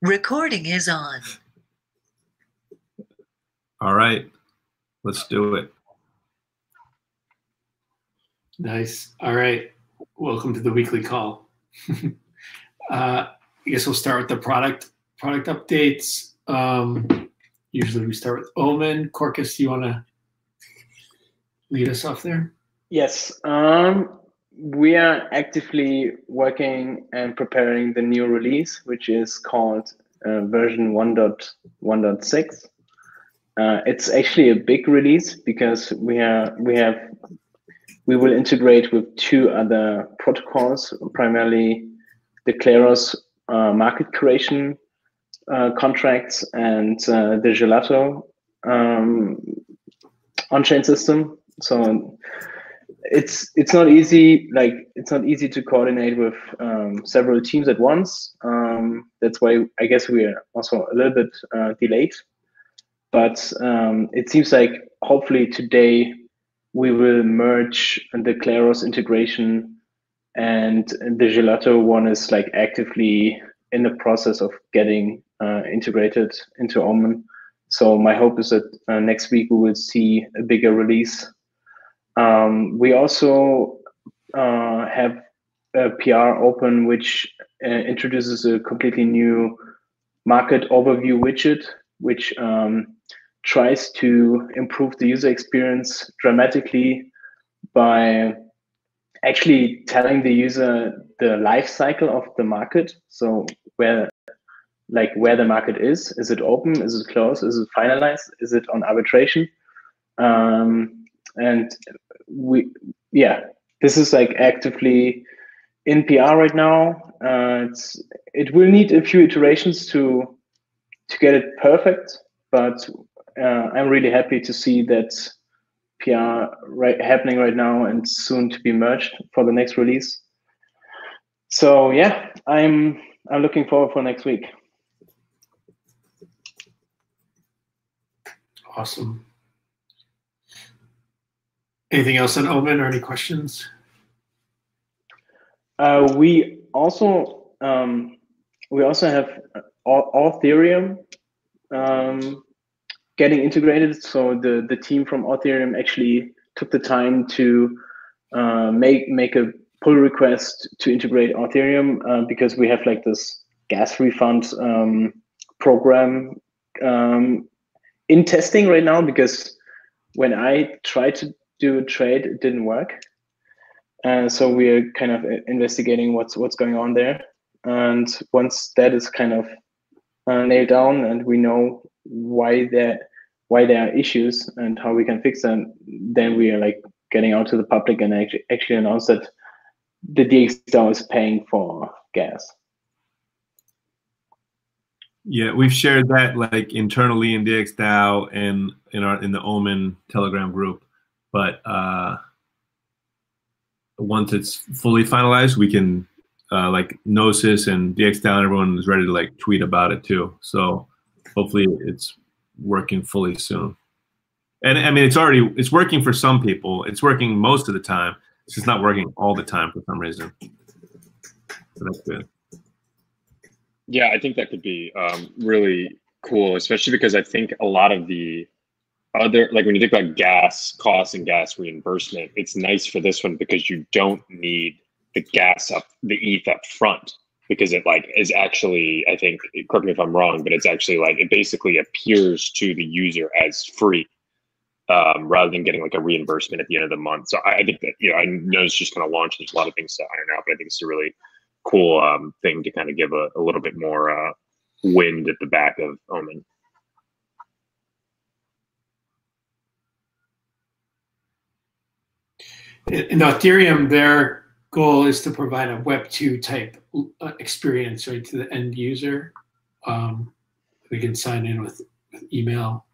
Recording is on. All right, let's do it. Nice. All right. Welcome to the weekly call. I guess we'll start with the product updates. Usually we start with Omen. Corcus, do you want to lead us off there? Yes. We are actively working and preparing the new release, which is called version 1.1.6. It's actually a big release because we will integrate with two other protocols, primarily the Kleros market creation contracts and the Gelato on-chain system. So it's not easy. It's not easy to coordinate with several teams at once. That's why I guess we are also a little bit delayed. But it seems like hopefully today we will merge the Kleros integration, and the Gelato one is like actively in the process of getting integrated into Omen. So my hope is that next week we will see a bigger release. We also have a PR open, which introduces a completely new market overview widget, which tries to improve the user experience dramatically by actually telling the user the life cycle of the market. So where the market is it open? Is it closed? Is it finalized? Is it on arbitration? And this is like actively in PR right now. It will need a few iterations to get it perfect, but I'm really happy to see that PR happening right now and soon to be merged for the next release. So yeah, I'm looking forward for next week. Awesome. Anything else on Omen or any questions? We also have Authereum getting integrated. So the team from Authereum actually took the time to make a pull request to integrate Authereum because we have like this gas refund program in testing right now, because when I tried to do a trade, it didn't work. So we are kind of investigating what's going on there. And once that is kind of nailed down and we know why there are issues and how we can fix them, then we are like getting out to the public and actually announce that the DXdao is paying for gas. Yeah, we've shared that like internally in DXdao and in the Omen Telegram group, but once it's fully finalized, we can like Gnosis and DXdao and everyone is ready to like tweet about it too. So hopefully it's working fully soon. And I mean, it's working for some people. It's working most of the time. It's just not working all the time for some reason. So that's good. Yeah, I think that could be really cool, especially because I think a lot of the other, like when you think about gas costs and gas reimbursement, it's nice for this one because you don't need the ETH up front, because it like is actually, I think, correct me if I'm wrong, but it's actually like it basically appears to the user as free rather than getting like a reimbursement at the end of the month. So I think that, I know it's just going to launch. There's a lot of things to iron out, but I think it's a really cool thing to kind of give a little bit more wind at the back of Omen. In Ethereum, their goal is to provide a Web 2 type experience, right, to the end user. We can sign in with email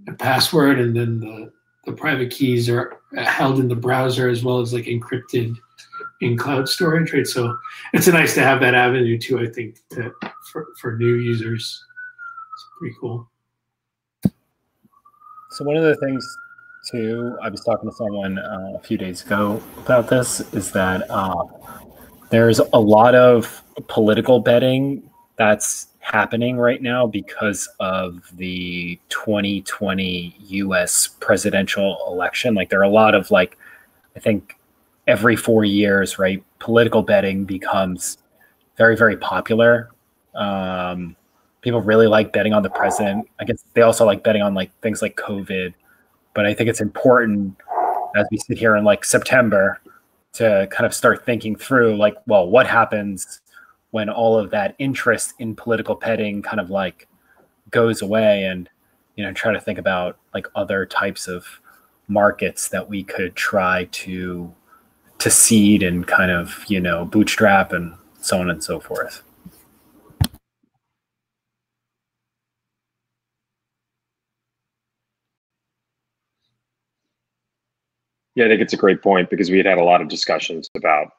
and password, and then the private keys are held in the browser as well as like encrypted in cloud storage, right? So it's nice to have that avenue too, I think, for new users. It's pretty cool. So one of the things too, I was talking to someone a few days ago about this, is that there's a lot of political betting that's happening right now because of the 2020 US presidential election. Like there are a lot of like, I think every 4 years, right, political betting becomes very, very popular. People really like betting on the president. I guess they also like betting on like things like COVID. But I think it's important as we sit here in like September to kind of start thinking through like, well, what happens when all of that interest in political betting kind of like goes away, and, you know, try to think about like other types of markets that we could try to seed and kind of, you know, bootstrap and so on and so forth. Yeah, I think it's a great point because we had a lot of discussions about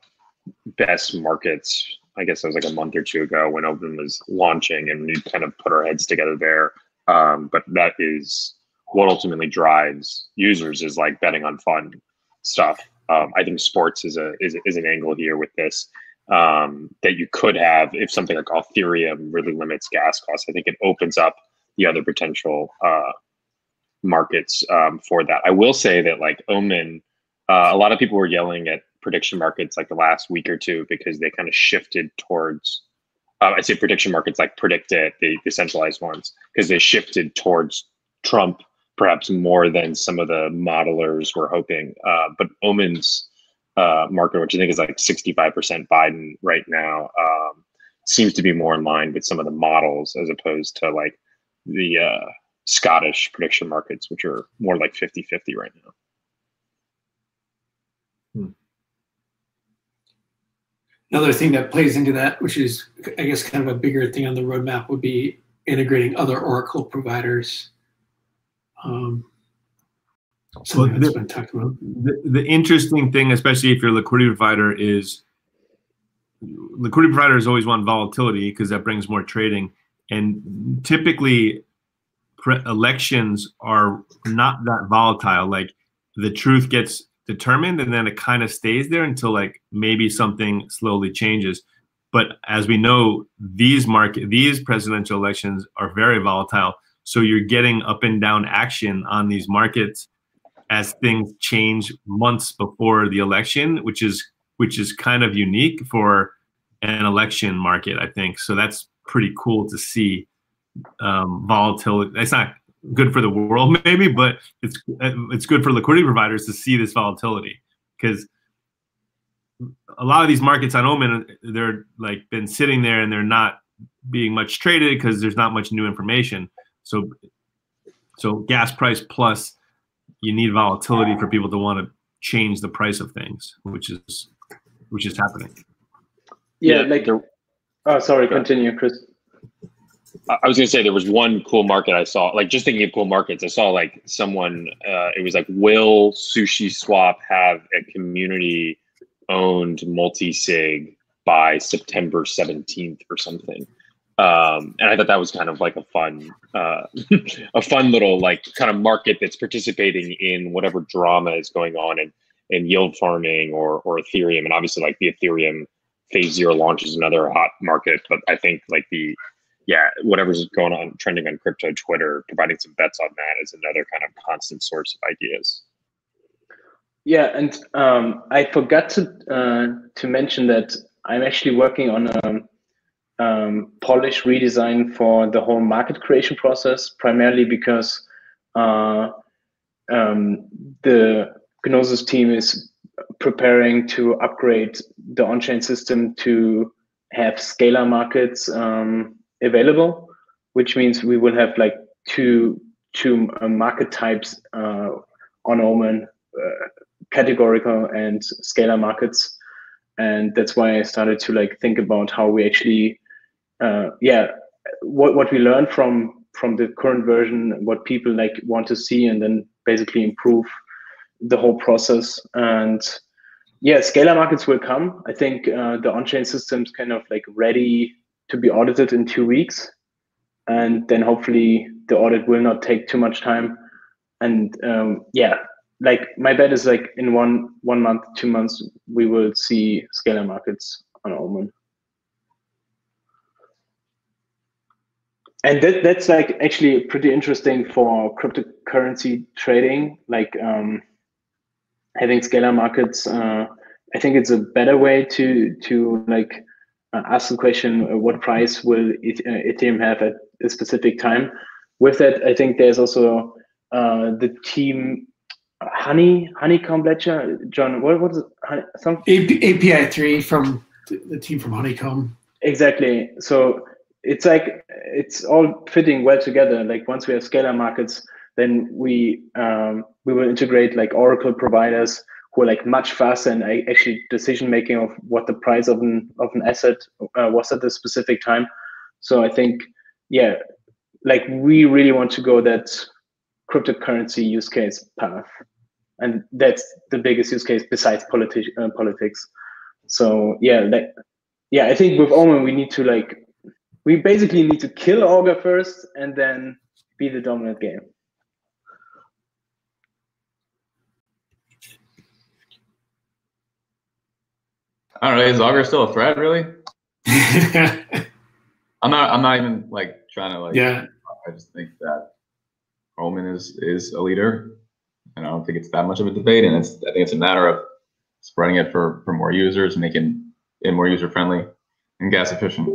best markets. I guess it was like a month or two ago when Open was launching, and we kind of put our heads together there. But that is what ultimately drives users, is like betting on fun stuff. I think sports is an angle here with this, that you could have if something like Ethereum really limits gas costs. I think it opens up the other potential markets for that. I will say that like Omen, a lot of people were yelling at prediction markets like the last week or two because they kind of shifted towards, I'd say prediction markets like PredictIt, the centralized ones, because they shifted towards Trump perhaps more than some of the modelers were hoping. But Omen's market, which I think is like 65% Biden right now, seems to be more in line with some of the models as opposed to like the Scottish prediction markets, which are more like 50-50 right now. Another thing that plays into that, which is, I guess, kind of a bigger thing on the roadmap, would be integrating other Oracle providers. Something that's been talked about. The interesting thing, especially if you're a liquidity provider, is liquidity providers always want volatility because that brings more trading. And typically, elections are not that volatile. Like the truth gets determined and then it kind of stays there until like maybe something slowly changes. But as we know, these presidential elections are very volatile. So you're getting up and down action on these markets as things change months before the election, which is kind of unique for an election market, I think. So that's pretty cool to see. Volatility. It's not good for the world, maybe, but it's good for liquidity providers to see this volatility, because a lot of these markets on Omen, they're like been sitting there and they're not being much traded because there's not much new information. So gas price plus, you need volatility for people to want to change the price of things, which is happening. Yeah, like. Oh, sorry. Continue, Chris. I was going to say there was one cool market I saw, like just thinking of cool markets, I saw like someone, it was like, will SushiSwap have a community owned multi-sig by September 17th or something? And I thought that was kind of like a fun little like kind of market that's participating in whatever drama is going on in yield farming or Ethereum. And obviously like the Ethereum phase 0 launch is another hot market, but I think like whatever's going on, trending on crypto Twitter, providing some bets on that is another kind of constant source of ideas. Yeah, and I forgot to mention that I'm actually working on a polish redesign for the whole market creation process, primarily because the Gnosis team is preparing to upgrade the on-chain system to have scalar markets available, which means we will have like two market types on Omen, categorical and scalar markets. And that's why I started to like think about how we actually what we learned from the current version, what people like want to see, and then basically improve the whole process. And yeah, scalar markets will come. I think the on-chain system's kind of like ready to be audited in 2 weeks, and then hopefully the audit will not take too much time. And like my bet is like in one month, 2 months, we will see scalar markets on Omen. And that's like actually pretty interesting for cryptocurrency trading, like having scalar markets. I think it's a better way to like ask the question, what price will Ethereum have at a specific time? With that, I think there's also the team Honeycomb Ledger. John, what was it? Some API 3 from the team from Honeycomb. Exactly. So it's like it's all fitting well together. Like once we have scalar markets, then we will integrate like Oracle providers who are like much faster and actually decision making of what the price of an asset was at a specific time. So I think, yeah, like we really want to go that cryptocurrency use case path, and that's the biggest use case besides politics. So yeah, I think with Omen we basically need to kill Augur first and then be the dominant game. I don't know. Is Augur still a threat, really? I'm not even like trying to like. Yeah. I just think that Omen is a leader, and I don't think it's that much of a debate. And I think it's a matter of spreading it for more users, making it more user friendly and gas efficient.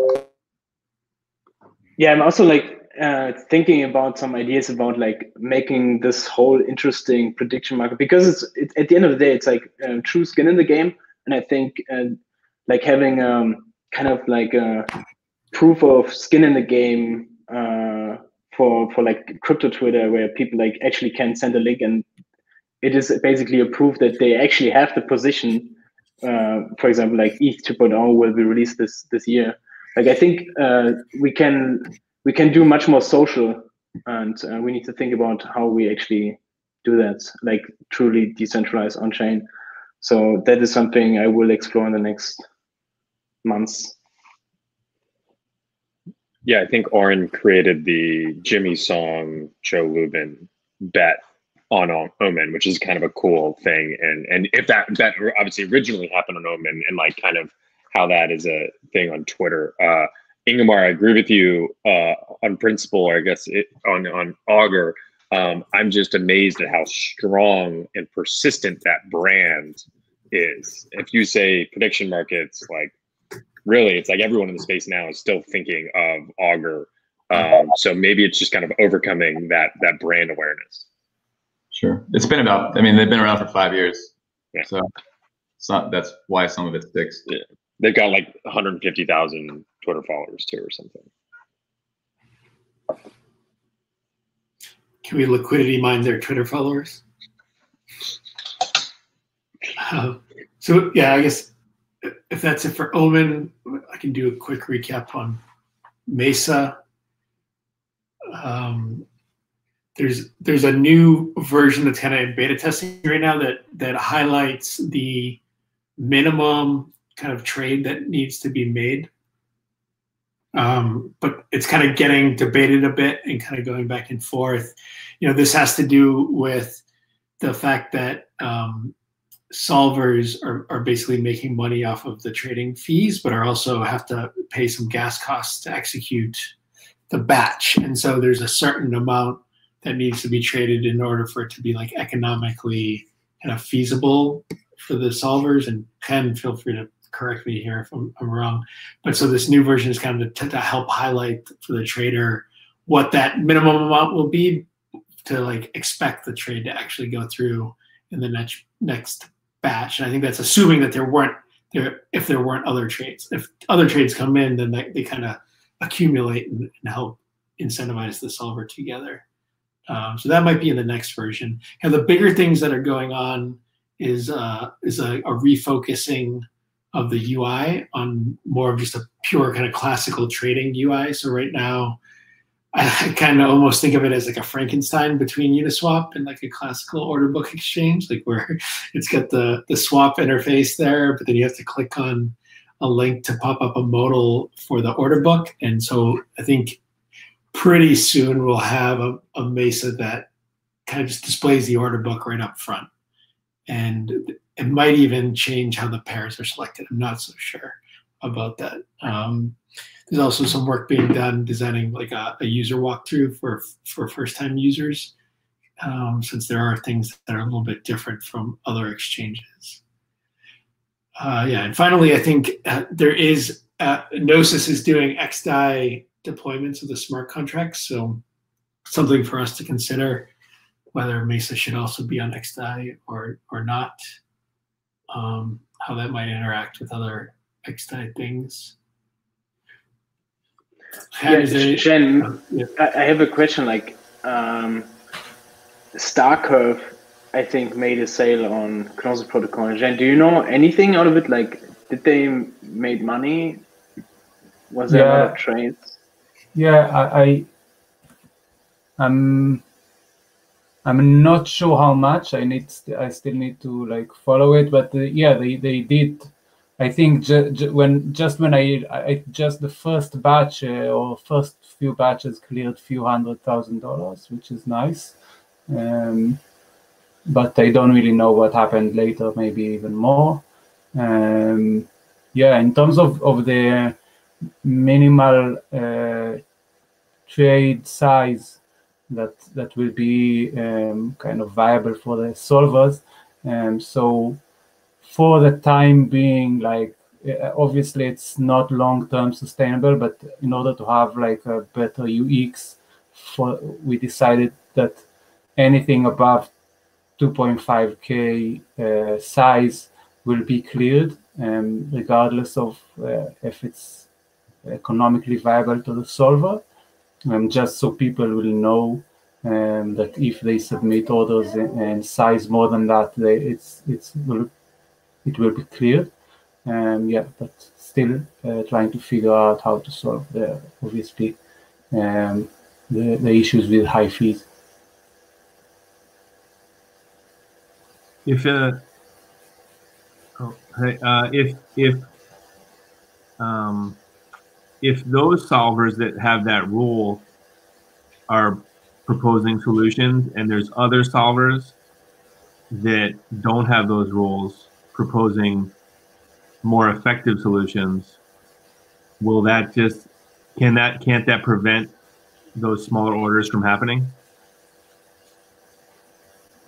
Yeah, I'm also like thinking about some ideas about like making this whole interesting prediction market, because it's at the end of the day, it's like true skin in the game. And I think like having kind of like a proof of skin in the game for like crypto Twitter, where people like actually can send a link and it is basically a proof that they actually have the position. For example, like ETH 2.0 will be released this year. Like I think we can do much more social, and we need to think about how we actually do that, like truly decentralized on chain. So that is something I will explore in the next months. Yeah, I think Oren created the Jimmy Song, Joe Lubin bet on Omen, which is kind of a cool thing. And if that obviously originally happened on Omen, and like kind of how that is a thing on Twitter. Ingemar, I agree with you on principle, or I guess on Augur. I'm just amazed at how strong and persistent that brand is. If you say prediction markets, like really, it's like everyone in the space now is still thinking of Augur. So maybe it's just kind of overcoming that brand awareness. Sure, it's been about. I mean, they've been around for 5 years, yeah. So that's why some of it sticks. Yeah. They've got like 150,000 Twitter followers too, or something. Can we liquidity mine their Twitter followers? So yeah, I guess if that's it for Omen, I can do a quick recap on Mesa. There's a new version that's kind of in beta testing right now that highlights the minimum kind of trade that needs to be made. But it's kind of getting debated a bit and kind of going back and forth. You know, this has to do with the fact that solvers are basically making money off of the trading fees, but are also have to pay some gas costs to execute the batch. And so there's a certain amount that needs to be traded in order for it to be like economically kind of feasible for the solvers. And Ken, feel free to correct me here if I'm wrong. But so this new version is kind of to help highlight for the trader what that minimum amount will be to like expect the trade to actually go through in the next batch. And I think that's assuming that if there weren't other trades. If other trades come in, then they kind of accumulate and help incentivize the solver together. So that might be in the next version. And the bigger things that are going on is a refocusing of the UI on more of just a pure kind of classical trading UI. So right now, I kind of almost think of it as like a Frankenstein between Uniswap and like a classical order book exchange, like where it's got the swap interface there, but then you have to click on a link to pop up a modal for the order book. And so I think pretty soon we'll have a Mesa that kind of just displays the order book right up front. And it might even change how the pairs are selected. I'm not so sure about that. There's also some work being done designing like a user walkthrough for first-time users, since there are things that are a little bit different from other exchanges. Yeah, and finally, I think there is Gnosis is doing XDAI deployments of the smart contracts, so something for us to consider whether Mesa should also be on XDAI or not. How that might interact with other XDAI things. Yeah, Jen, I have a question. Like, StarCurve, I think, made a sale on Gnosis Protocol. Jen, do you know anything out of it? Like, did they make money? Was there a lot of trades? Yeah, I'm not sure how much. I still need to like follow it, but yeah, they did. I think when the first batch or first few batches cleared few $100,000, which is nice. But I don't really know what happened later. Maybe even more. Yeah, in terms of the minimal trade size that will be kind of viable for the solvers. So for the time being, like obviously it's not long-term sustainable, but in order to have like a better UX, we decided that anything above 2.5K size will be cleared, regardless of if it's economically viable to the solver. Just so people will know that if they submit orders and size more than that, it will be cleared. Yeah, but still trying to figure out how to solve obviously the issues with high fees. If those solvers that have that rule are proposing solutions, and there's other solvers that don't have those rules proposing more effective solutions, will that just can't that prevent those smaller orders from happening?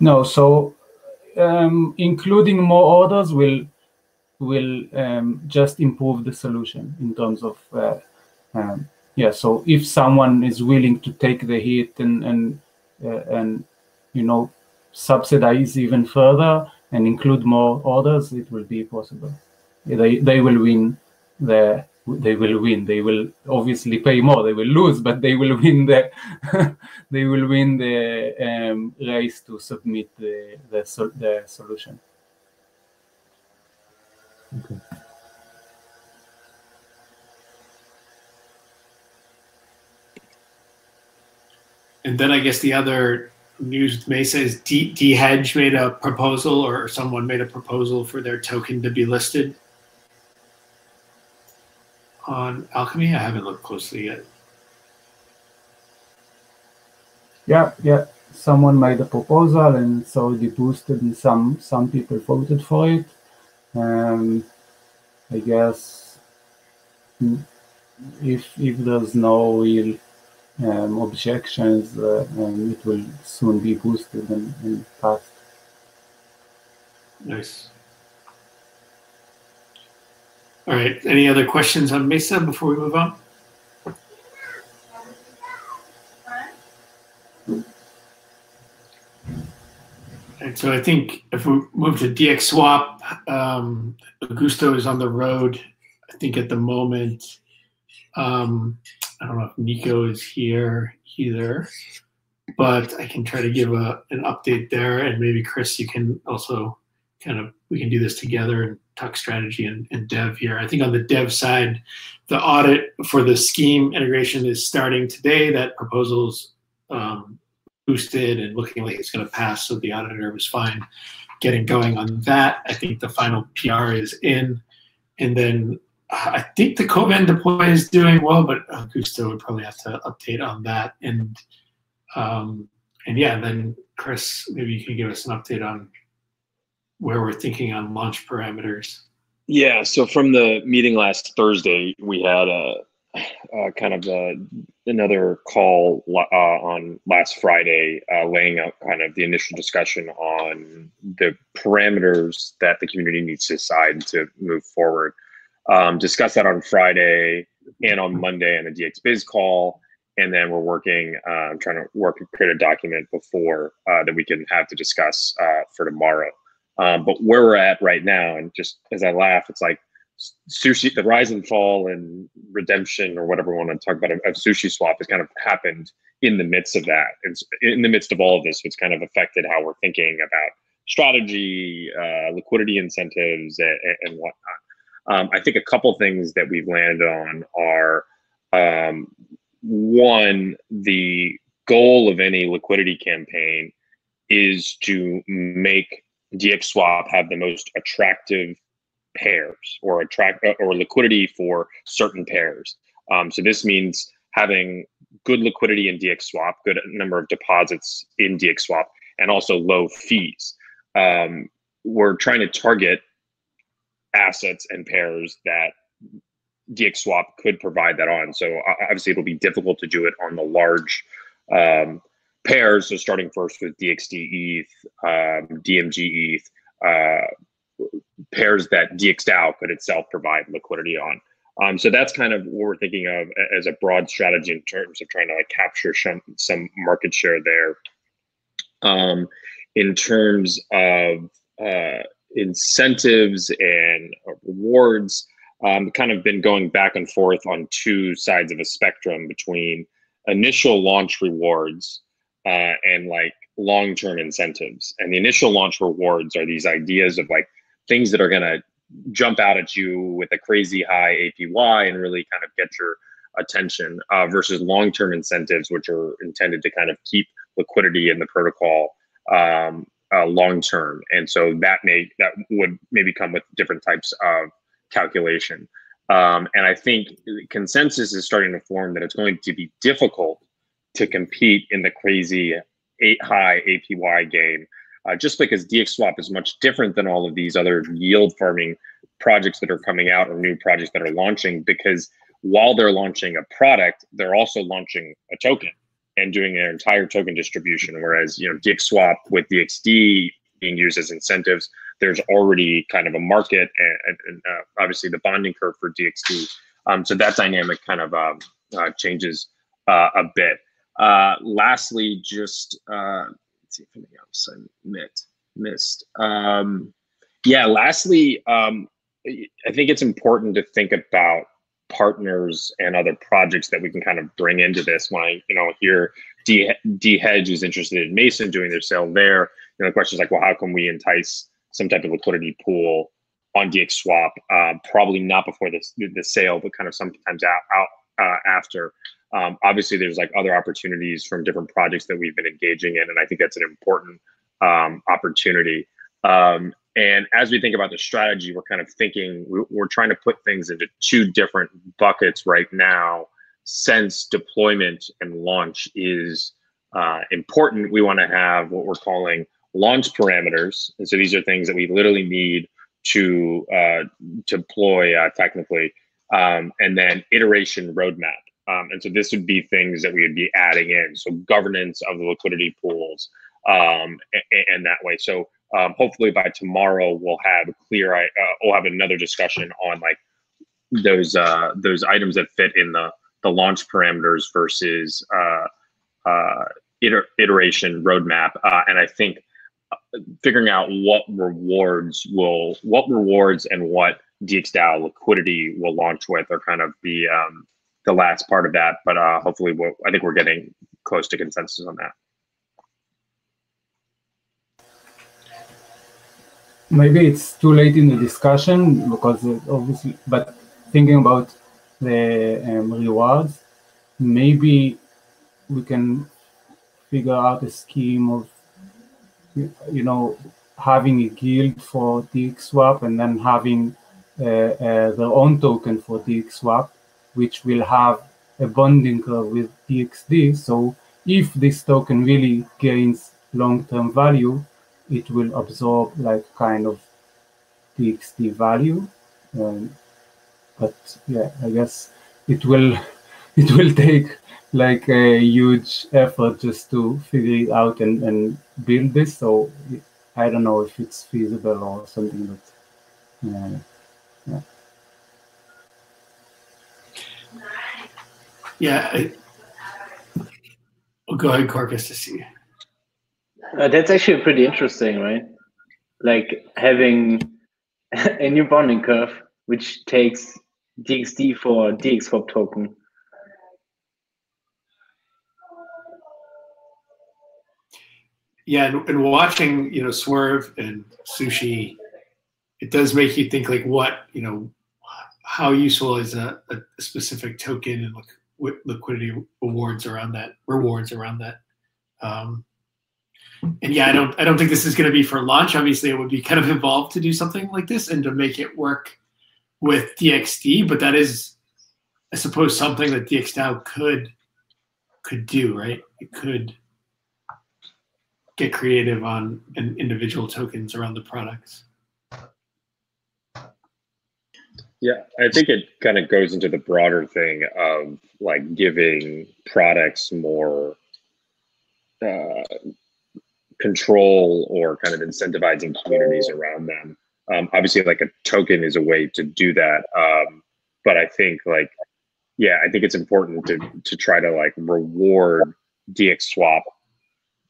No, so including more orders will just improve the solution in terms of yeah. So if someone is willing to take the hit and subsidize even further and include more orders, it will be possible. They will win. They will obviously pay more. They will lose, but they will win the they will win the race to submit the solution. Okay. And then I guess the other news with Mesa is DHedge made a proposal, or someone made a proposal for their token to be listed on Alchemy. I haven't looked closely yet. Yeah. Someone made a proposal, and so they boosted, and some people voted for it. I guess if there's no real objections, it will soon be boosted and passed. Nice. All right. Any other questions on Mesa before we move on? And so I think if we move to DXSwap, Augusto is on the road, I think at the moment. I don't know if Nico is here either, but I can try to give an update there. And maybe Chris, you can also we can do this together and talk strategy and dev here. I think on the dev side, the audit for the scheme integration is starting today. That proposal's boosted and looking like it's going to pass, so the auditor was fine getting going on that. I think the final PR is in, and then I think the Coven deploy is doing well, but Augusto would probably have to update on that. And yeah, then Chris, maybe you can give us an update on where we're thinking on launch parameters. Yeah, so from the meeting last Thursday, we had kind of another call on last Friday, laying out kind of the initial discussion on the parameters that the community needs to decide to move forward. Discuss that on Friday and on Monday on the DXBiz call. And then we're working, trying to create a document before that we can have to discuss for tomorrow. But where we're at right now, and just as I laugh, it's like sushi, the rise and fall and redemption or whatever we want to talk about of Sushi Swap has kind of happened in the midst of that. It's in the midst of all of this, it's kind of affected how we're thinking about strategy, liquidity incentives, and whatnot. I think a couple things that we've landed on are, one, the goal of any liquidity campaign is to make DXSwap have the most attractive pairs or liquidity for certain pairs. So this means having good liquidity in DXSwap, good number of deposits in DXSwap, and also low fees. We're trying to target assets and pairs that DXSwap could provide that on. So obviously it'll be difficult to do it on the large pairs. So starting first with DXD ETH, DMG ETH, pairs that DXdao could itself provide liquidity on. So that's kind of what we're thinking of as a broad strategy in terms of trying to like capture some market share there. In terms of incentives and rewards, kind of been going back and forth on two sides of a spectrum between initial launch rewards and like long-term incentives. And the initial launch rewards are these ideas of like things that are going to jump out at you with a crazy high APY and really kind of get your attention, versus long-term incentives, which are intended to kind of keep liquidity in the protocol long-term. And so that would maybe come with different types of calculation. And I think consensus is starting to form that it's going to be difficult to compete in the crazy high APY game, just because DXSwap is much different than all of these other yield farming projects that are coming out or new projects that are launching, because while they're launching a product, they're also launching a token and doing their entire token distribution. Whereas, DXSwap with DXD being used as incentives, there's already kind of a market and obviously the bonding curve for DXD. So that dynamic kind of changes a bit. Lastly, just let's see if anything else I missed. Lastly, I think it's important to think about partners and other projects that we can kind of bring into this. When I hear D-Hedge is interested in Mason doing their sale there, the question is like, well, how can we entice some type of liquidity pool on DXSwap? Probably not before the sale, but kind of sometimes out after. Obviously, there's like other opportunities from different projects that we've been engaging in, and I think that's an important opportunity. And as we think about the strategy, we're kind of thinking, we're trying to put things into two different buckets right now. Since deployment and launch is important, we want to have what we're calling launch parameters. And so these are things that we literally need to deploy technically, and then iteration roadmap. And so this would be things that we would be adding in. So governance of the liquidity pools, and that way. So hopefully by tomorrow we'll have a clear, we'll have another discussion on like those items that fit in the launch parameters versus iteration roadmap. And I think figuring out what rewards and what DXdao liquidity will launch with are kind of the last part of that. But hopefully I think we're getting close to consensus on that. Maybe it's too late in the discussion because obviously, but thinking about the rewards, maybe we can figure out a scheme of, having a guild for DXSwap and then having their own token for DXSwap, which will have a bonding curve with DXD. So if this token really gains long-term value, it will absorb like kind of DXD value. But yeah, I guess it will it will take like a huge effort just to figure it out and build this. So I don't know if it's feasible or something that. Yeah. Yeah. Well, go ahead, Corcus, to see. That's actually pretty interesting, right? Like having a new bonding curve, which takes DXD for DXFOP token. Yeah, and watching, Swerve and Sushi, it does make you think like how useful is a specific token and liquidity rewards around that. And yeah, I don't think this is going to be for launch. Obviously, it would be kind of involved to do something like this and to make it work with DXD, but that is, I suppose, something that DXdao could do, right? It could get creative on individual tokens around the products. Yeah, I think it kind of goes into the broader thing of like giving products more control or kind of incentivizing communities around them. Obviously, like a token is a way to do that. But I think I think it's important to try to like reward DXSwap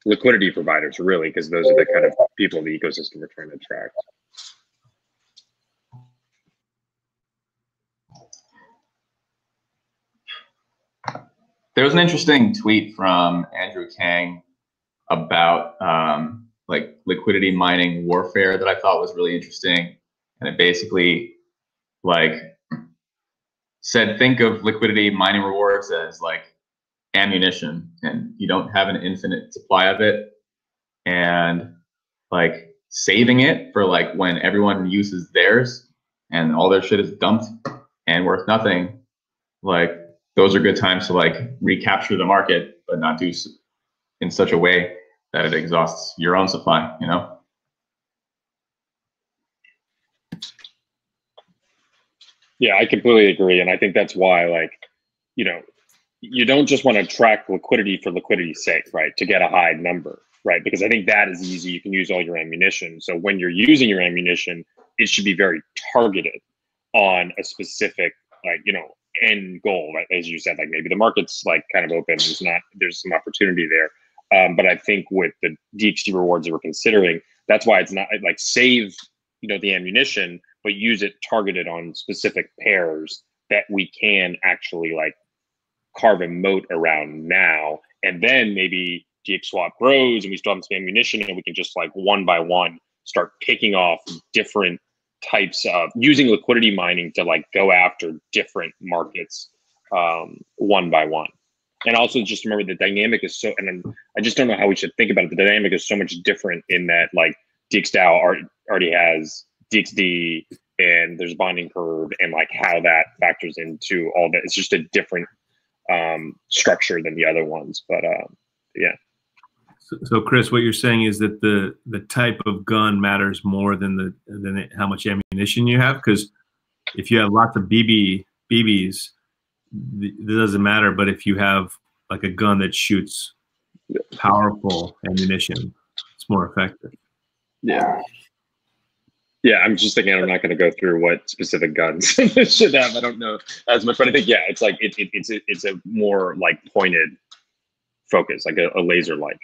liquidity providers, really, because those are the kind of people in the ecosystem we're trying to attract. There was an interesting tweet from Andrew Kang about like liquidity mining warfare that I thought was really interesting. And it basically like said, think of liquidity mining rewards as like ammunition, and you don't have an infinite supply of it. And like saving it for like when everyone uses theirs and all their shit is dumped and worth nothing, like those are good times to like recapture the market, but not do in such a way that it exhausts your own supply, Yeah, I completely agree. And I think that's why, like, you don't just want to track liquidity for liquidity's sake, right? To get a high number, right? Because I think that is easy. You can use all your ammunition. So when you're using your ammunition, it should be very targeted on a specific, like, end goal, right? As you said, like maybe the market's like kind of open. There's some opportunity there. But I think with the DXD rewards that we're considering, that's why it's not like save, the ammunition, but use it targeted on specific pairs that we can actually like carve a moat around now. And then maybe DXSwap grows and we still have some ammunition and we can just like one by one start picking off different types of using liquidity mining to like go after different markets one by one. And also just remember the dynamic is so, and I just don't know how we should think about it. The dynamic is so much different in that like DXdao already has DXD and there's bonding curve and like how that factors into all that. It's just a different structure than the other ones. But yeah. So Chris, what you're saying is that the type of gun matters more than how much ammunition you have, because if you have lots of BBs, it doesn't matter. But if you have like a gun that shoots powerful ammunition, it's more effective. Yeah. Yeah, I'm just thinking I'm not going to go through what specific guns should have. I don't know as much, but I think it's like it's a more like pointed focus, like a laser like.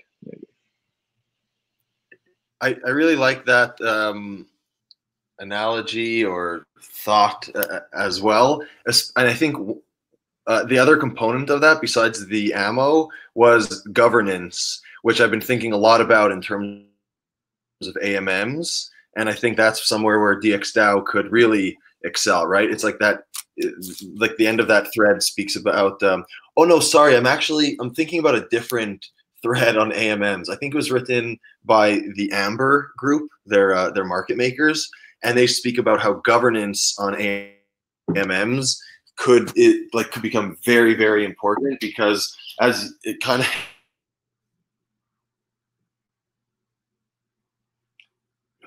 I really like that analogy or thought as well, and I think the other component of that, besides the ammo, was governance, which I've been thinking a lot about in terms of AMMs. And I think that's somewhere where DXdao could really excel, right? It's like that, like the end of that thread speaks about, oh no, sorry, I'm thinking about a different thread on AMMs. I think it was written by the Amber group, their market makers, and they speak about how governance on AMMs could become very, very important, because as it kind of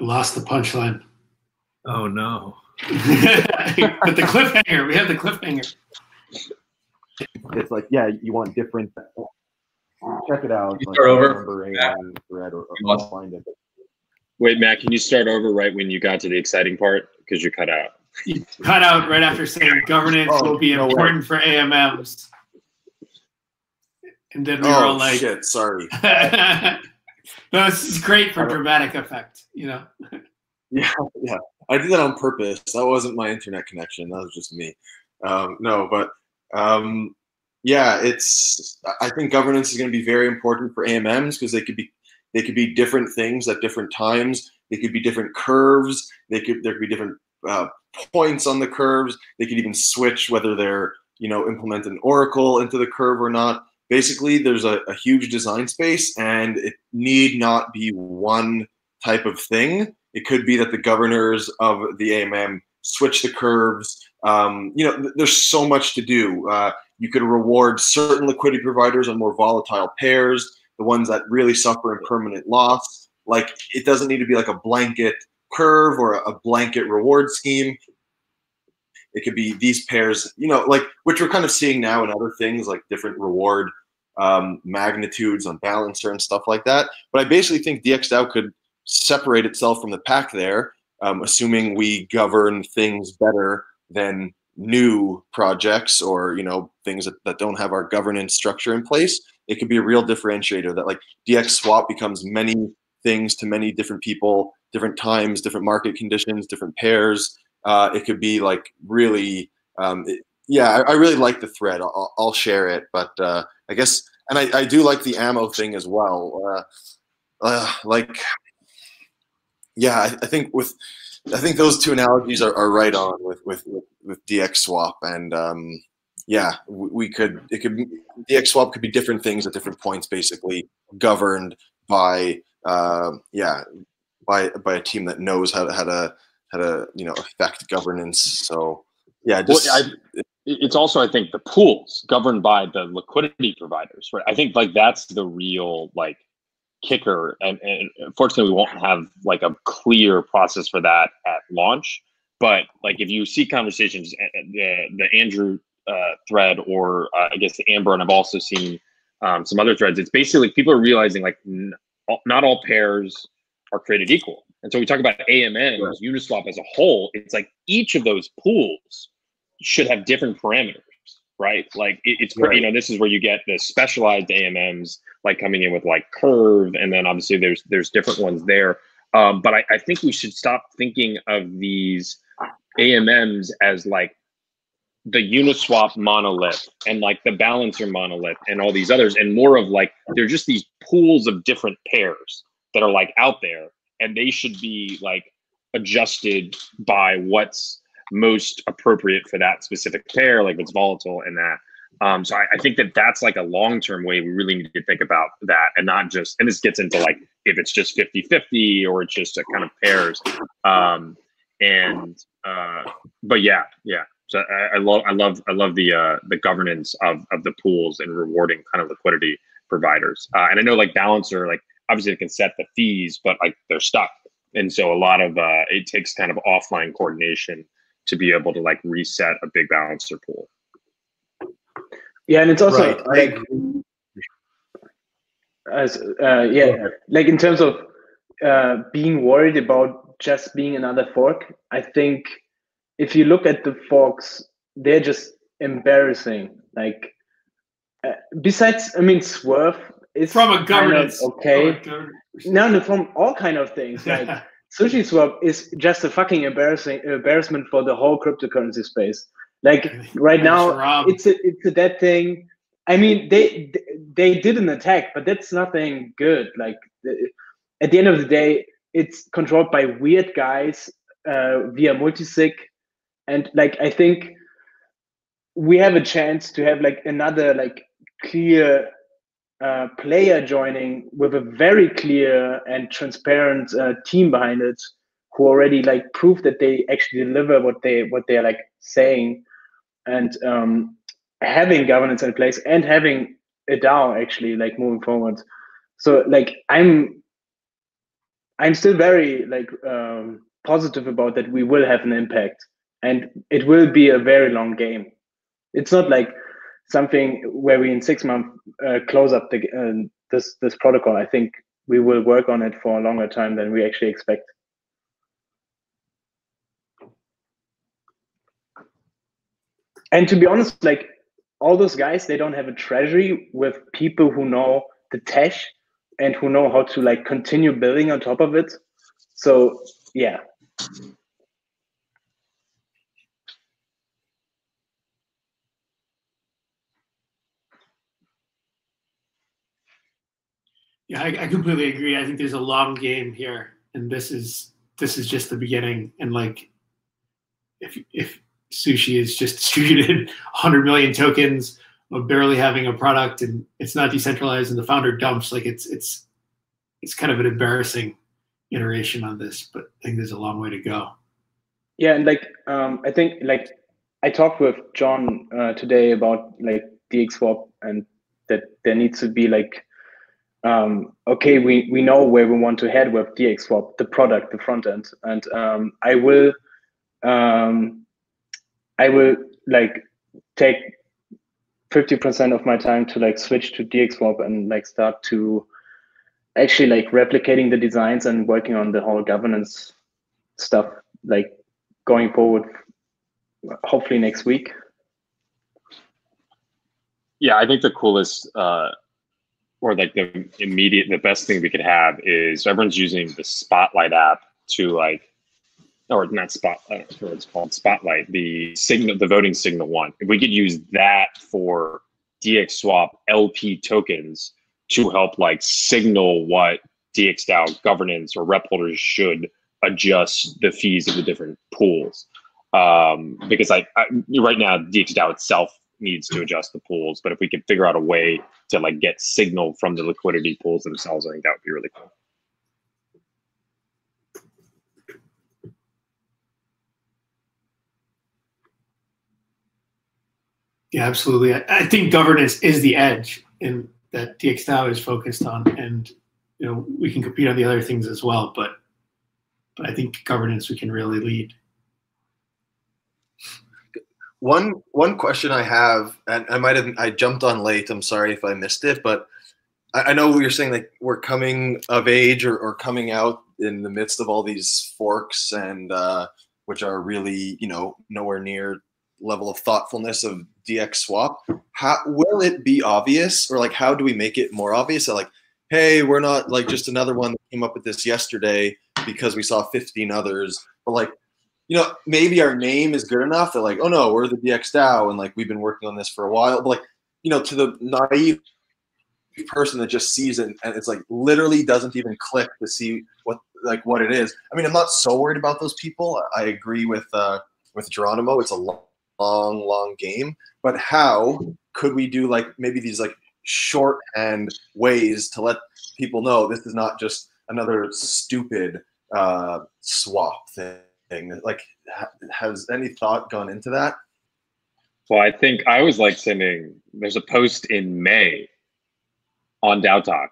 lost the punchline. Oh no. But the cliffhanger, we have the cliffhanger. it's like, yeah, you want different. Check it out. You like, start over. Remember AM thread or Lost. find it. Wait, Matt, can you start over right when you got to the exciting part? Because you cut out. You cut out right after saying governance Oh, will be no way. important for AMMs. And then we were all like, shit, sorry. no, this is great for dramatic effect, you know? Yeah, I did that on purpose. That wasn't my internet connection. That was just me. No, but yeah, I think governance is going to be very important for AMMs because they could be different things at different times. They could be different curves. There could be different points on the curves. They could even switch whether they're implement an oracle into the curve or not. Basically, there's a huge design space, and it need not be one type of thing. It could be that the governors of the AMM switch the curves. There's so much to do. You could reward certain liquidity providers on more volatile pairs, the ones that really suffer impermanent loss. Like, it doesn't need to be like a blanket curve or a blanket reward scheme. It could be these pairs, like which we're kind of seeing now in other things like different reward magnitudes on balancer and stuff like that. But I basically think DXdao could separate itself from the pack there, assuming we govern things better than new projects or things that don't have our governance structure in place. It could be a real differentiator that like DX swap becomes many things to many different people, different times, different market conditions, different pairs. It could be like really, I really like the thread. I'll share it, but I guess, and I do like the ammo thing as well. I think those two analogies are right on with DX swap, and DX swap could be different things at different points, basically governed by a team that knows how to affect governance. So yeah, it's also, I think, the pools governed by the liquidity providers, right? I think like that's the real like kicker, and unfortunately we won't have like a clear process for that at launch. But like if you see conversations, the Andrew thread, or I guess the Amber, and I've also seen some other threads, it's basically people are realizing like not all pairs are created equal. And so we talk about AMM, right, Uniswap as a whole. It's like each of those pools should have different parameters, right? Like it's right. This is where you get the specialized AMMs like coming in with like curve, and then obviously there's different ones there. But I think we should stop thinking of these AMMs as like the Uniswap monolith and like the balancer monolith and all these others, and more of like they're just these pools of different pairs that are like out there, and they should be like adjusted by what's most appropriate for that specific pair, like what's volatile and that. So I think that's like a long-term way we really need to think about that, and not just, and this gets into like if it's just 50-50 or it's just a kind of pairs. But yeah. So I love the governance of the pools and rewarding kind of liquidity providers. And I know like Balancer, like obviously they can set the fees, but like they're stuck. And so a lot of it takes kind of offline coordination to be able to like reset a big Balancer pool. Yeah, and it's also right. like like in terms of being worried about just being another fork. I think if you look at the forks, they're just embarrassing. Like besides, I mean, Swerve is from a governance, okay. No, from all kind of things. Like Sushi Swap is just a fucking embarrassment for the whole cryptocurrency space. Like right now, it's a dead thing. I mean, they did an attack, but that's nothing good. Like at the end of the day, it's controlled by weird guys via multisig, and like I think we have a chance to have like another like clear player joining with a very clear and transparent team behind it, who already like prove that they actually deliver what they're like saying, and having governance in place and having a DAO actually like moving forward. So like I'm still very like positive about that we will have an impact, and it will be a very long game. It's not like something where we in 6 months close up this protocol. I think we will work on it for a longer time than we actually expect. And to be honest, like all those guys, they don't have a treasury with people who know the tech and who know how to like continue building on top of it. So yeah. Yeah, I completely agree. I think there's a long game here, and this is just the beginning. And like, if Sushi is just distributed 100 million tokens of barely having a product, and it's not decentralized, and the founder dumps, like it's kind of an embarrassing iteration on this. But I think there's a long way to go. Yeah, and like I think like I talked with John today about like DXswap, and that there needs to be like okay, we know where we want to head with DXswap, the product, the front end, and I will like take 50% of my time to like switch to DXswap and like start to actually like replicating the designs and working on the whole governance stuff, like going forward, hopefully next week. Yeah, I think the coolest or like the best thing we could have is everyone's using the Spotlight app to like, or not Spotlight, I don't know what it's called, Spotlight, the voting signal one. If we could use that for DXswap LP tokens to help like signal what DXdao governance or rep holders should adjust the fees of the different pools. Because right now DXdao itself needs to adjust the pools, but if we could figure out a way to like get signal from the liquidity pools themselves, I think that would be really cool. Yeah, absolutely. I think governance is the edge in that DXdao is focused on, and you know we can compete on the other things as well, but I think governance we can really lead. One question I have, and I jumped on late. I'm sorry if I missed it, but I know you're saying like we're coming of age or coming out in the midst of all these forks and which are really nowhere near level of thoughtfulness of DXswap. How will it be obvious, or like how do we make it more obvious that like, hey, we're not like just another one that came up with this yesterday because we saw 15 others, but like, maybe our name is good enough that like, oh no, we're the DXdao and like we've been working on this for a while. But like, to the naive person that just sees it and it's like literally doesn't even click to see what it is. I mean, I'm not so worried about those people. I agree with Geronimo. It's a long game. But how could we do like maybe these like shorthand ways to let people know this is not just another stupid swap thing? Like, has any thought gone into that? Well, I think I was like there's a post in May on DAO Talk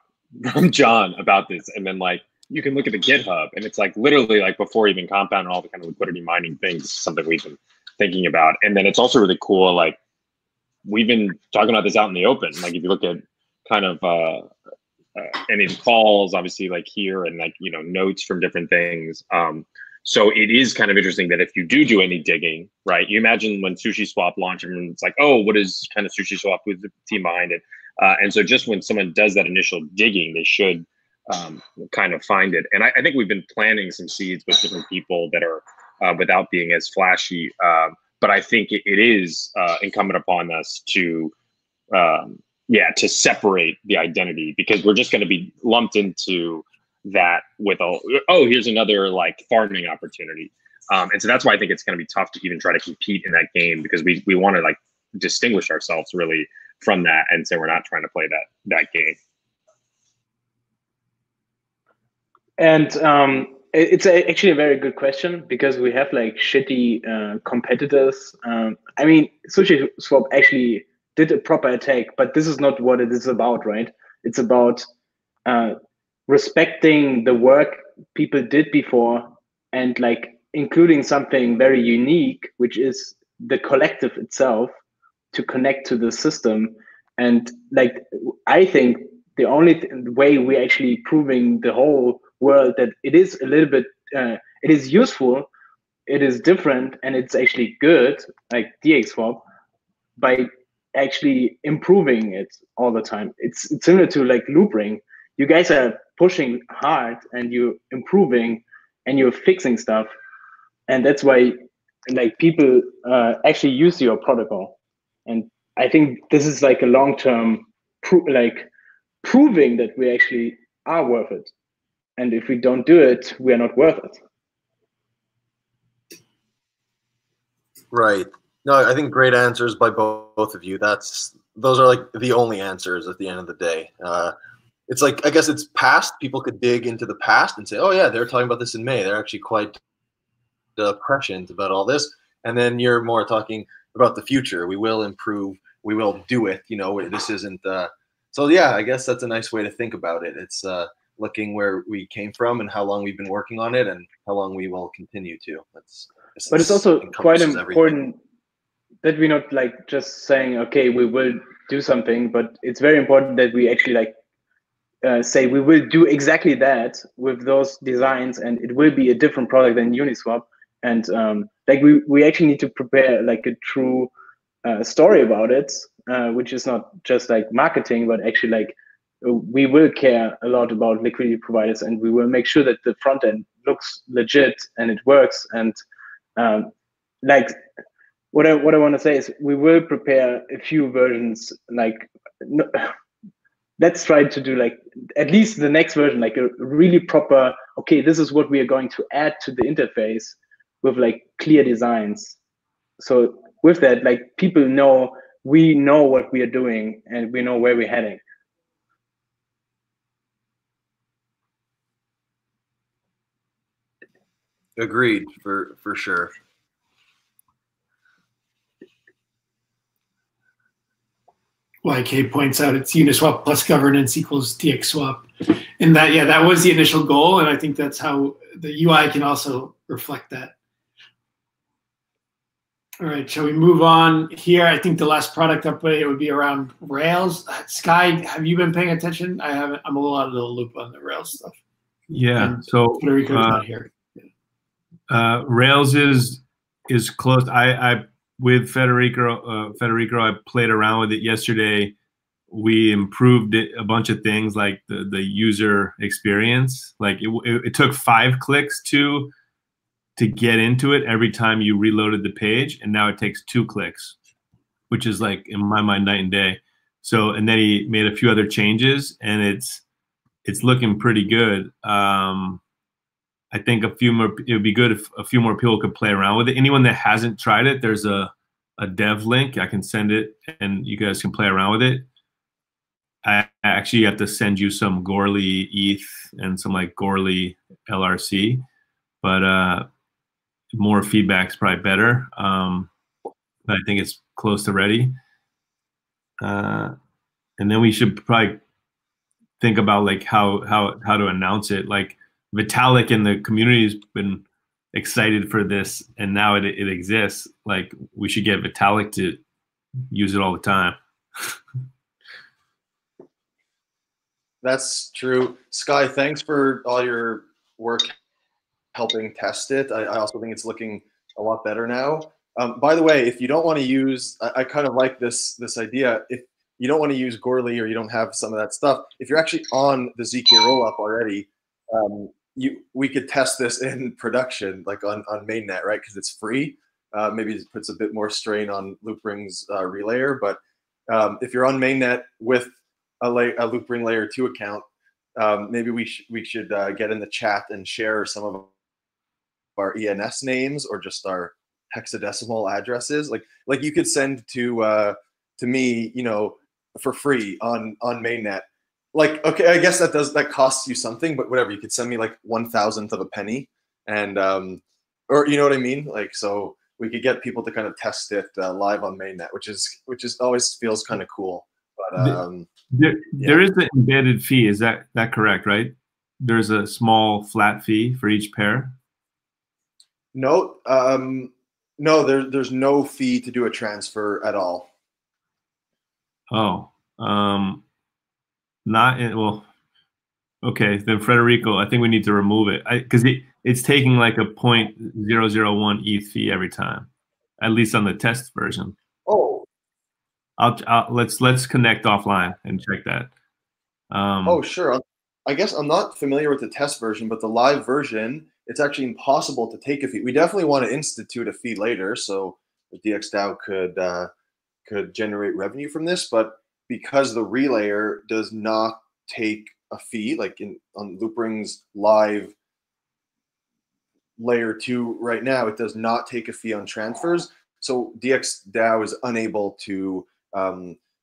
from John about this, and then like you can look at the GitHub, and it's like literally like before even Compound and all the kind of liquidity mining things, something we've been thinking about. And then it's also really cool, like we've been talking about this out in the open. Like if you look at kind of any of the calls, obviously like here, and like notes from different things. So it is kind of interesting that if you do any digging, right? You imagine when SushiSwap launched, and it's like, oh, what is kind of SushiSwap? Who's the team behind it? And so just when someone does that initial digging, they should kind of find it. And I think we've been planting some seeds with different people that are without being as flashy. But I think it is incumbent upon us to separate the identity, because we're just going to be lumped into that with here's another like farming opportunity. And so that's why I think it's going to be tough to even try to compete in that game, because we want to like distinguish ourselves really from that and say we're not trying to play that game. And it's actually a very good question, because we have like shitty competitors. I mean, SushiSwap actually did a proper attack, but this is not what it is about, right? It's about respecting the work people did before and like including something very unique, which is the collective itself, to connect to the system. And like, I think the only way we're actually proving the whole world that it is a little bit, it is useful, it is different, and it's actually good, like DXswap, by actually improving it all the time. It's similar to like Loopring. You guys are pushing hard and you're improving and you're fixing stuff. And that's why like people actually use your protocol. And I think this is like a long-term proving that we actually are worth it. And if we don't do it, we are not worth it. Right. No, I think great answers by both of you. Those are like the only answers at the end of the day. It's like, I guess it's past. People could dig into the past and say, oh yeah, they're talking about this in May. They're actually quite prescient about all this. And then you're more talking about the future. We will improve. We will do it. You know, this isn't. So yeah, I guess that's a nice way to think about it. It's looking where we came from and how long we've been working on it and how long we will continue to. But it's also quite important that we're not like just saying, okay, we will do something, but it's very important that we actually like say we will do exactly that with those designs, and it will be a different product than Uniswap. And like we actually need to prepare like a true story about it, which is not just like marketing, but actually like we will care a lot about liquidity providers, and we will make sure that the front end looks legit and it works. And like what I want to say is we will prepare a few versions. Like let's try to do like at least the next version, like a really proper, okay, this is what we are going to add to the interface with like clear designs. So with that, like people know, we know what we are doing and we know where we're heading. Agreed, for sure. YK points out it's Uniswap plus governance equals DXswap. And that, yeah, that was the initial goal. And I think that's how the UI can also reflect that. All right, shall we move on here? I think the last product update would be around Rails. Sky, have you been paying attention? I haven't. I'm a little out of the loop on the Rails stuff. Yeah, and so Federico's not here. Rails is close. I with Federico, I played around with it yesterday. We improved it, a bunch of things like the user experience. Like it took 5 clicks to get into it every time you reloaded the page, and now it takes 2 clicks, which is like in my mind night and day. So, and then he made a few other changes, and it's looking pretty good. I think it would be good if a few more people could play around with it. Anyone that hasn't tried it, there's a dev link. I can send it and you guys can play around with it. I actually have to send you some Goerli ETH and some like Goerli LRC, but more feedback's probably better. But I think it's close to ready. And then we should probably think about like how to announce it. Like Vitalik in the community has been excited for this, and now it exists. Like we should get Vitalik to use it all the time. That's true. Sky, thanks for all your work helping test it. I also think it's looking a lot better now. By the way, if you don't want to use, I kind of like this idea. If you don't want to use Goerli or you don't have some of that stuff, if you're actually on the ZK rollup already, we could test this in production, like on mainnet, right? Because it's free. Maybe it puts a bit more strain on Loopring's relayer, but if you're on mainnet with a Loopring layer 2 account, maybe we should get in the chat and share some of our ENS names or just our hexadecimal addresses. Like you could send to me, you know, for free on mainnet. Like, okay, I guess that costs you something, but whatever, you could send me like 1/1000th of a penny, and or you know what I mean? Like, so we could get people to kind of test it live on mainnet, which is always feels kind of cool. But there is an embedded fee. Is that correct? Right? There's a small flat fee for each pair. No, no, there's no fee to do a transfer at all. Oh, not in, well. Okay, then Federico, I think we need to remove it because it's taking like a 0.001 ETH fee every time, at least on the test version. Oh, Let's connect offline and check that. oh, sure. I guess I'm not familiar with the test version, but the live version, it's actually impossible to take a fee. We definitely want to institute a fee later, so the DXDAO could generate revenue from this. But because the relayer does not take a fee, like on Loopring's live layer 2 right now, it does not take a fee on transfers. So DXDAO is unable to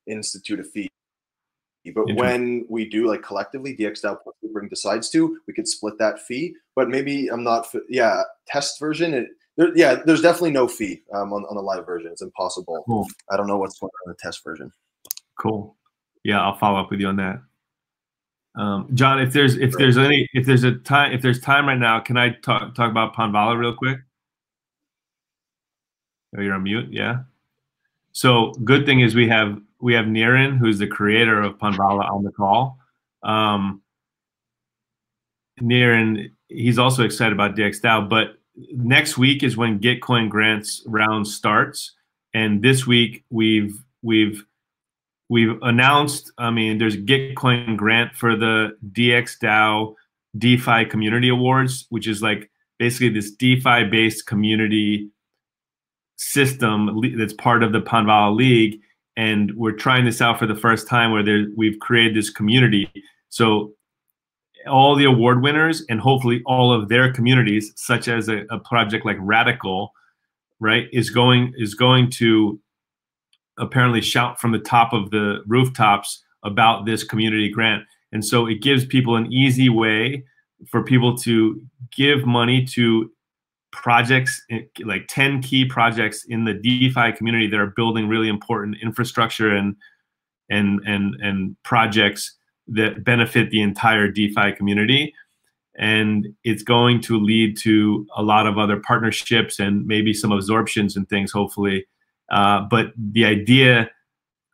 institute a fee. But when we do, like collectively, DXdao plus Loopring decides to, we could split that fee. But maybe I'm not, yeah, test version. There's definitely no fee on the live version. It's impossible. Cool. I don't know what's going on in the test version. Cool. Yeah, I'll follow up with you on that. John, if there's time right now, can I talk about Panvala real quick? Oh, you're on mute. Yeah. So good thing is we have Niren, who's the creator of Panvala, on the call. Niren, he's also excited about DXdao, but next week is when Gitcoin grants round starts, and this week we've announced. I mean, there's a Gitcoin grant for the DXdao DeFi Community Awards, which is like basically this DeFi-based community system that's part of the Panvala League, and we're trying this out for the first time where we've created this community. So all the award winners and hopefully all of their communities, such as a project like Radical, right, is going to apparently shout from the top of the rooftops about this community grant. And so it gives people an easy way for people to give money to projects, like 10 key projects in the DeFi community that are building really important infrastructure and projects that benefit the entire DeFi community. And it's going to lead to a lot of other partnerships and maybe some absorptions and things, hopefully. But the idea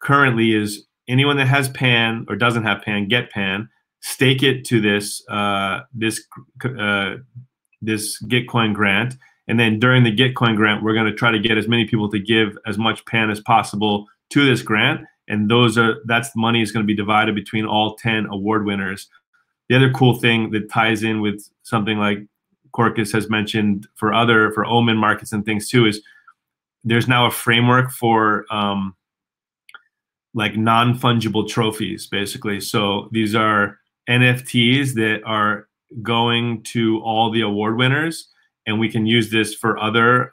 currently is anyone that has PAN or doesn't have PAN, get PAN, stake it to this Gitcoin grant. And then during the Gitcoin grant, we're going to try to get as many people to give as much PAN as possible to this grant. And that's the money is going to be divided between all 10 award winners. The other cool thing that ties in with something like Corcus has mentioned for Omen markets and things too is there's now a framework for like non-fungible trophies, basically. So these are NFTs that are going to all the award winners, and we can use this for other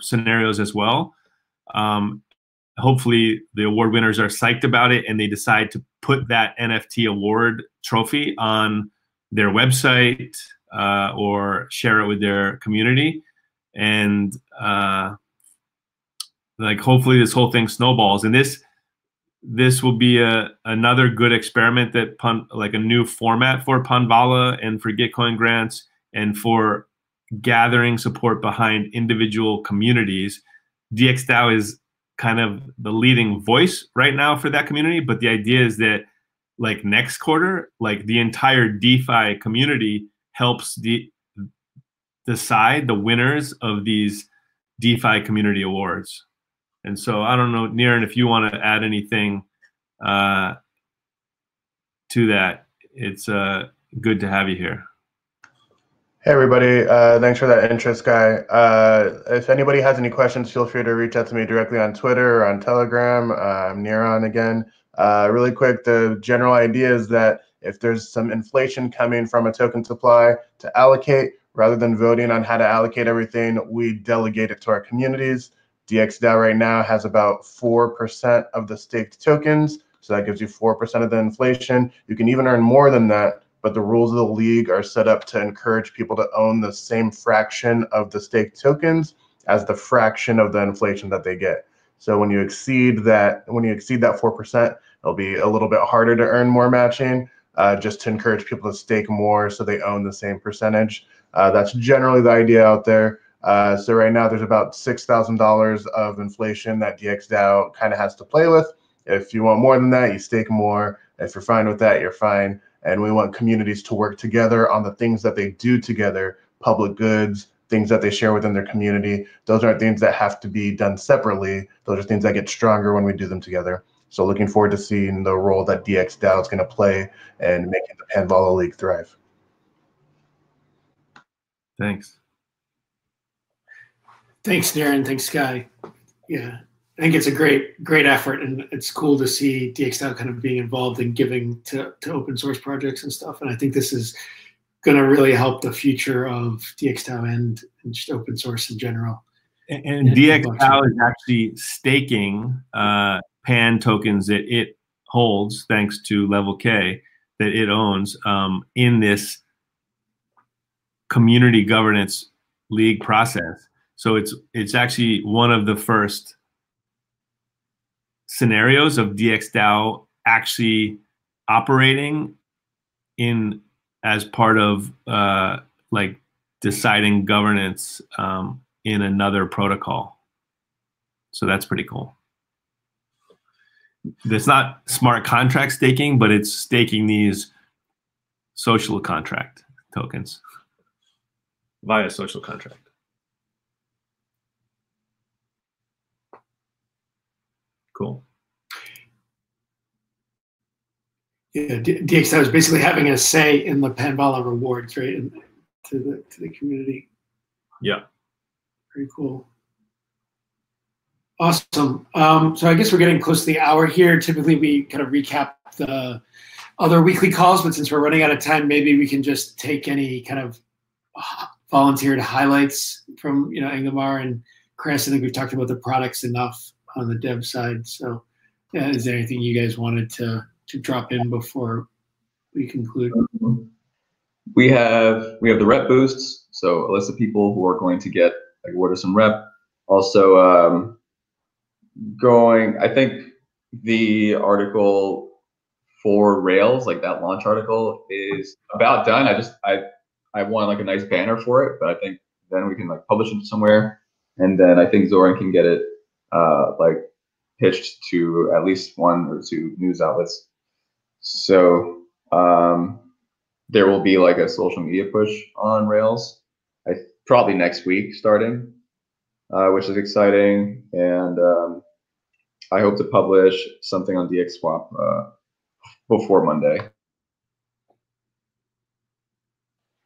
scenarios as well. Hopefully the award winners are psyched about it and they decide to put that NFT award trophy on their website or share it with their community. And like hopefully this whole thing snowballs. And this will be another good experiment that like a new format for Panvala and for Gitcoin grants and for gathering support behind individual communities. DXdao is kind of the leading voice right now for that community, but the idea is that like next quarter, like the entire DeFi community helps decide the winners of these DeFi community awards. And so I don't know, Niren, if you want to add anything to that. It's good to have you here. Hey everybody, thanks for that interest, Guy. If anybody has any questions, feel free to reach out to me directly on Twitter or on Telegram. I'm Niren again. Really quick, the general idea is that if there's some inflation coming from a token supply to allocate, rather than voting on how to allocate everything, we delegate it to our communities. DXdao right now has about 4% of the staked tokens, so that gives you 4% of the inflation. You can even earn more than that, but the rules of the league are set up to encourage people to own the same fraction of the staked tokens as the fraction of the inflation that they get. So when you exceed that 4%, it'll be a little bit harder to earn more matching, just to encourage people to stake more so they own the same percentage. That's generally the idea out there. So right now there's about $6,000 of inflation that DXdao kind of has to play with. If you want more than that, you stake more. If you're fine with that, you're fine. And we want communities to work together on the things that they do together, public goods, things that they share within their community. Those aren't things that have to be done separately. Those are things that get stronger when we do them together. So looking forward to seeing the role that DXdao is going to play and making the Panvala League thrive. Thanks. Thanks, Darren. Thanks, Sky. Yeah, I think it's a great effort, and it's cool to see DXdao kind of being involved in giving to open source projects and stuff. And I think this is going to really help the future of DXdao and just open source in general. And DXdao is actually staking PAN tokens that it holds, thanks to Level K, that it owns in this community governance league process. So it's actually one of the first scenarios of DXdao actually operating in as part of like deciding governance in another protocol. So that's pretty cool. It's not smart contract staking, but it's staking these social contract tokens via social contract. Cool. Yeah, DXdao is basically having a say in the Panvala rewards, right, and to the community. Yeah. Very cool. Awesome. So I guess we're getting close to the hour here. Typically, we kind of recap the other weekly calls, but since we're running out of time, maybe we can just take any kind of volunteered highlights from Ingemar and Chris. I think we've talked about the products enough on the dev side. So, yeah, is there anything you guys wanted to drop in before we conclude? We have the rep boosts, so a list of people who are going to get awarded some rep. Also, I think the article for Rails, like that launch article, is about done. I want like a nice banner for it, but I think then we can like publish it somewhere, and then I think Zoran can get it like pitched to at least 1 or 2 news outlets. So there will be like a social media push on Rails, probably next week starting, which is exciting. And I hope to publish something on DXSwap before Monday.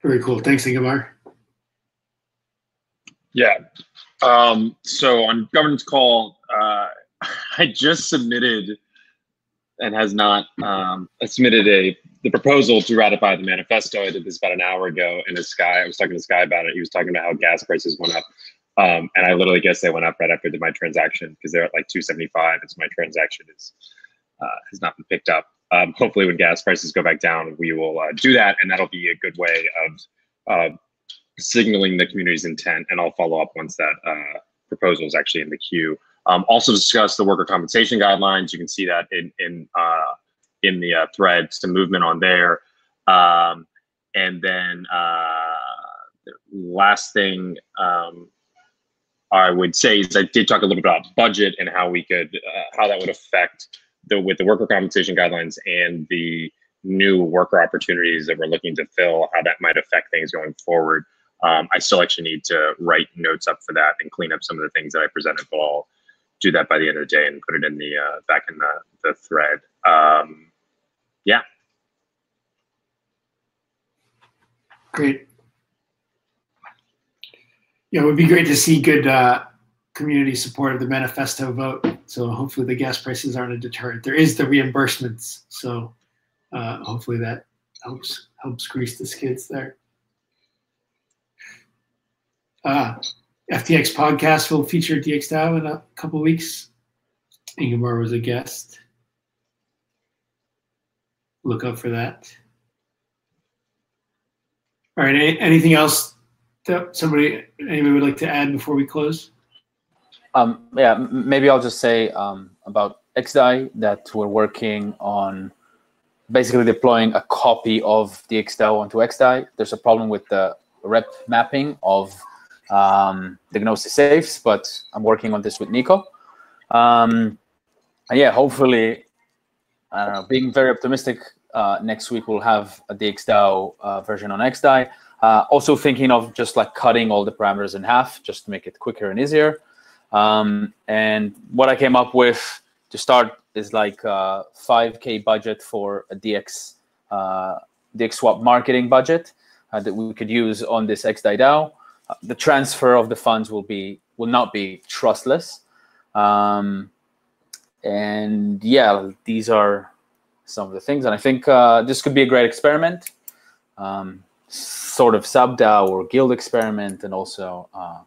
Very cool. Thanks, Ingemar. Yeah. So on governance call, I just submitted and has not submitted the proposal to ratify the manifesto. I did this about an hour ago, and I was talking to Sky about it. He was talking about how gas prices went up, and I literally guess they went up right after I did my transaction because they're at like 275, and so my transaction has not been picked up. Hopefully, when gas prices go back down, we will do that, and that'll be a good way of signaling the community's intent. And I'll follow up once that proposal is actually in the queue. Also discuss the worker compensation guidelines. You can see that in the thread, some movement on there. And then the last thing I would say is I did talk a little bit about budget and how we could how that would affect with the worker compensation guidelines and the new worker opportunities that we're looking to fill, how that might affect things going forward. I still actually need to write notes up for that and clean up some of the things that I presented, but I'll do that by the end of the day and put it in the back in the thread. Yeah. Great. Yeah, it would be great to see good community support of the manifesto vote. So hopefully the gas prices aren't a deterrent. There is the reimbursements, so hopefully that helps grease the skids there. FTX podcast will feature DXdao in a couple of weeks. Ingemar was a guest. Look out for that. All right. Anything else that anybody would like to add before we close? Yeah, maybe I'll just say about XDAI that we're working on basically deploying a copy of DXdao onto XDAI. There's a problem with the rep mapping of the Gnosis safes, but I'm working on this with Nico. And yeah, hopefully, I don't know, being very optimistic, next week we'll have a DXdao version on XDAI. Also thinking of just like cutting all the parameters in half just to make it quicker and easier. And what I came up with to start is like a 5K budget for a DX swap marketing budget that we could use on this DXdao. The transfer of the funds will not be trustless. And yeah, these are some of the things. And I think this could be a great experiment, sort of sub-DAO or guild experiment, and also a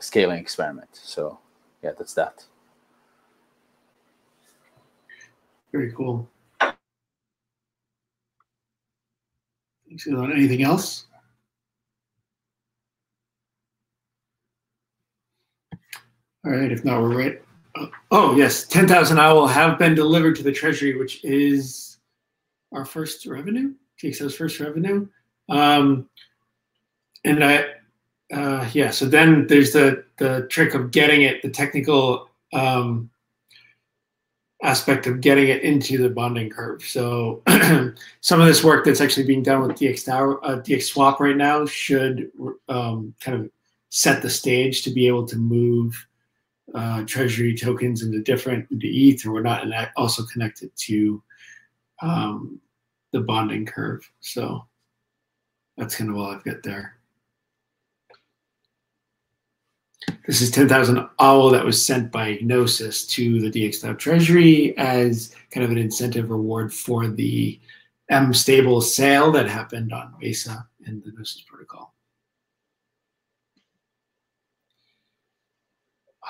scaling experiment. So yeah, that's that. Very cool. Thanks, Elon. Anything else? All right, if not, we're right. Oh, yes, 10,000 OWL have been delivered to the Treasury, which is our first revenue, DXDAO's first revenue. And yeah, so then there's the trick of getting it, the technical aspect of getting it into the bonding curve. So some of this work that's actually being done with DXdao, DXSwap right now should kind of set the stage to be able to move Treasury tokens into ETH, or we're not also connected to the bonding curve. So that's kind of all I've got there. This is 10,000 OWL that was sent by Gnosis to the DXdao Treasury as kind of an incentive reward for the M-stable sale that happened on Mesa and the Gnosis protocol.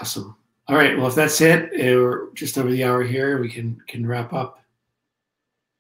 Awesome. All right. Well, if that's it, we're just over the hour here. We can wrap up.